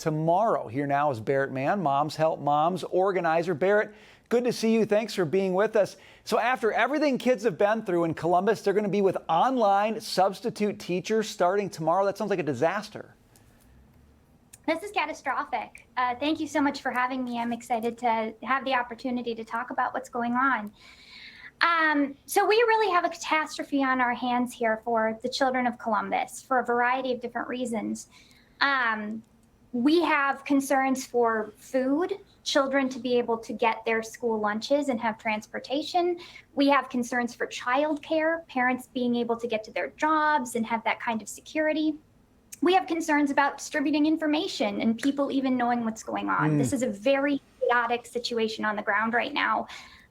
tomorrow. Here now is Berit Mann, Moms Help Moms organizer. Berit, good to see you. Thanks for being with us. So after everything kids have been through in Columbus, they're going to be with online substitute teachers starting tomorrow. That sounds like a disaster. This is catastrophic. Thank you so much for having me. I'm excited to have the opportunity to talk about what's going on. So we really have a catastrophe on our hands here for the children of Columbus for a variety of different reasons. We have concerns for food, children to be able to get their school lunches and have transportation. We have concerns for childcare, parents being able to get to their jobs and have that kind of security. We have concerns about distributing information and people even knowing what's going on. This is a very chaotic situation on the ground right now.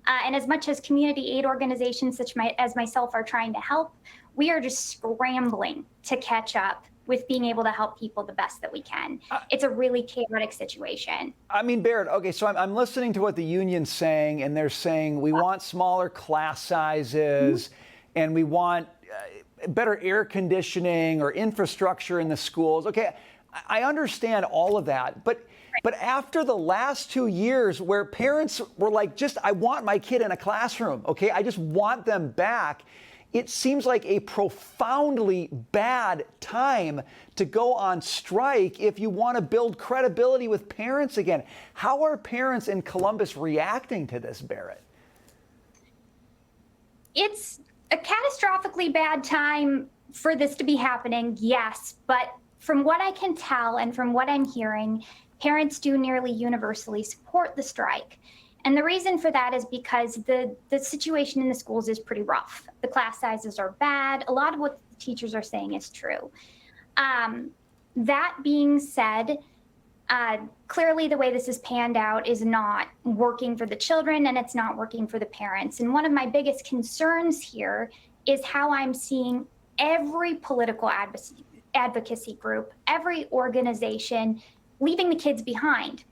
And as much as community aid organizations such as myself are trying to help, we are just scrambling to catch up with being able to help people the best that we can. It's a really chaotic situation. I mean, Berit, okay, so I'm listening to what the union's saying, and they're saying we want smaller class sizes, and we want better air conditioning or infrastructure in the schools. Okay, I understand all of that, but after the last 2 years where parents were like, I want my kid in a classroom, okay, I just want them back, it seems like a profoundly bad time to go on strike if you want to build credibility with parents again. How are parents in Columbus reacting to this, Berit? It's a catastrophically bad time for this to be happening, yes, but from what I can tell and from what I'm hearing, parents do nearly universally support the strike. And the reason for that is because the situation in the schools is pretty rough. The class sizes are bad. A lot of what the teachers are saying is true. That being said, clearly the way this is panned out is not working for the children and it's not working for the parents. And one of my biggest concerns here is how I'm seeing every political advocacy group, every organization leaving the kids behind.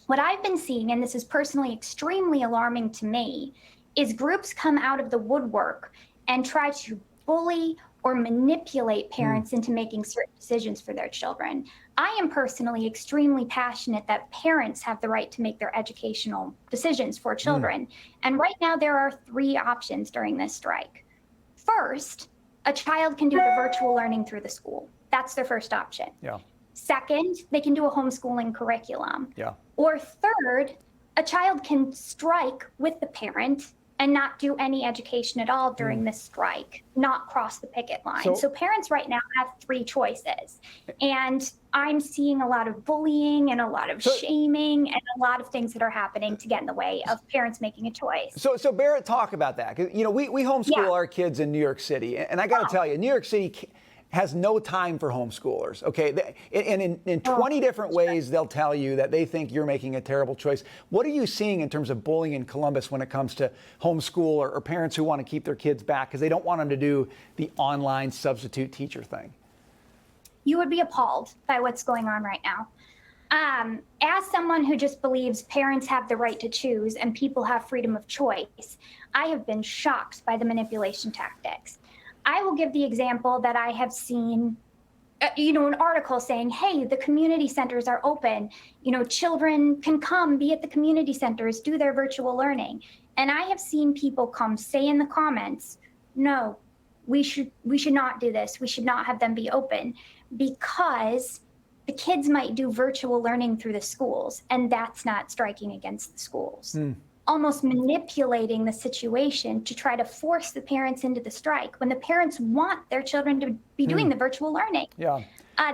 What I've been seeing, and this is personally extremely alarming to me, is groups come out of the woodwork and try to bully or manipulate parents into making certain decisions for their children. I am personally extremely passionate that parents have the right to make their educational decisions for children. And right now there are 3 options during this strike. First, a child can do the virtual learning through the school. That's their first option. Yeah. Second, they can do a homeschooling curriculum. Yeah. Or third, a child can strike with the parent and not do any education at all during this strike, not cross the picket line. So parents right now have 3 choices. And I'm seeing a lot of bullying and a lot of shaming and a lot of things that are happening to get in the way of parents making a choice. So Berit, talk about that. 'Cause, you know, we homeschool our kids in New York City. And I got to tell you, New York City has no time for homeschoolers, okay? And in 20 different ways, they'll tell you that they think you're making a terrible choice. What are you seeing in terms of bullying in Columbus when it comes to homeschool or parents who want to keep their kids back because they don't want them to do the online substitute teacher thing? You would be appalled by what's going on right now. As someone who just believes parents have the right to choose and people have freedom of choice, I have been shocked by the manipulation tactics. I will give the example that I have seen, an article saying, hey, the community centers are open. Children can come be at the community centers, do their virtual learning. And I have seen people come say in the comments, no, we should not do this. We should not have them be open because the kids might do virtual learning through the schools. And that's not striking against the schools. Almost manipulating the situation to try to force the parents into the strike when the parents want their children to be doing the virtual learning. Yeah.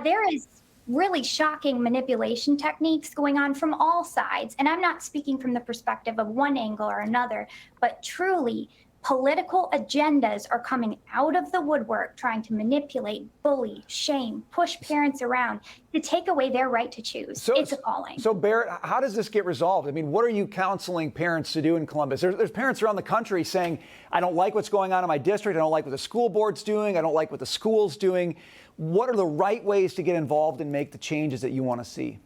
There is really shocking manipulation techniques going on from all sides. And I'm not speaking from the perspective of one angle or another, but truly political agendas are coming out of the woodwork trying to manipulate, bully, shame, push parents around to take away their right to choose. It's appalling. So Berit, how does this get resolved? I mean, what are you counseling parents to do in Columbus? There's parents around the country saying, I don't like what's going on in my district. I don't like what the school board's doing. I don't like what the school's doing. What are the right ways to get involved and make the changes that you want to see?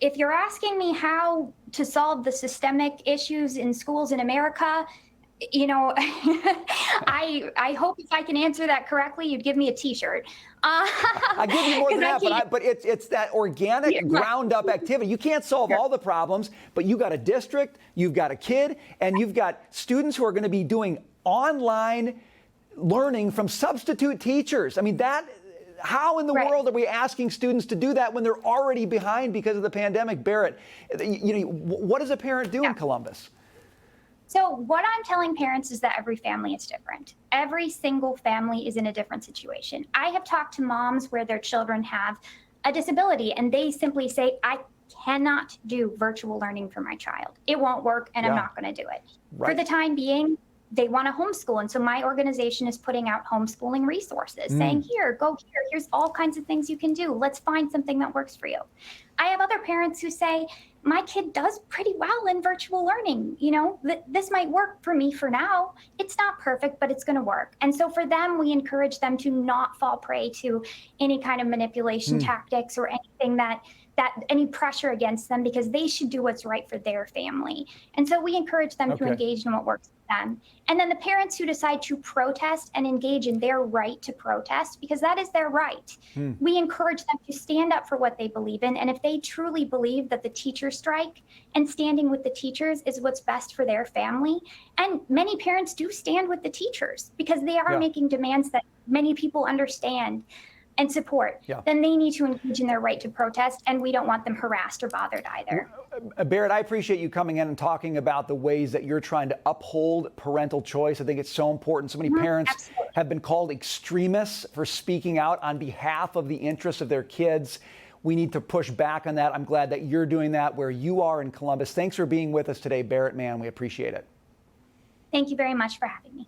If you're asking me how to solve the systemic issues in schools in America, You know, I hope if I can answer that correctly, you'd give me a T-shirt. I give you more than that, but it's that organic, Yeah, right. ground up activity. You can't solve all the problems, but you got a district, you've got a kid, and you've got students who are going to be doing online learning from substitute teachers. I mean, how in the Right. world are we asking students to do that when they're already behind because of the pandemic? Berit, what does a parent do in Columbus? So what I'm telling parents is that every family is different. Every single family is in a different situation. I have talked to moms where their children have a disability and they simply say, I cannot do virtual learning for my child. It won't work and I'm not going to do it. Right. For the time being, they want to homeschool. And so my organization is putting out homeschooling resources saying, here, go here. Here's all kinds of things you can do. Let's find something that works for you. I have other parents who say, my kid does pretty well in virtual learning. You know, this might work for me for now. It's not perfect, but it's going to work. And so for them, we encourage them to not fall prey to any kind of manipulation tactics or anything that any pressure against them, because they should do what's right for their family. And so we encourage them to engage in what works for them. And then the parents who decide to protest and engage in their right to protest, because that is their right, we encourage them to stand up for what they believe in. And if they truly believe that the teacher strike and standing with the teachers is what's best for their family, and many parents do stand with the teachers because they are making demands that many people understand and support, then they need to engage in their right to protest, and we don't want them harassed or bothered either. Berit, I appreciate you coming in and talking about the ways that you're trying to uphold parental choice. I think it's so important. So many parents have been called extremists for speaking out on behalf of the interests of their kids. We need to push back on that. I'm glad that you're doing that where you are in Columbus. Thanks for being with us today, Berit Mann. We appreciate it. Thank you very much for having me.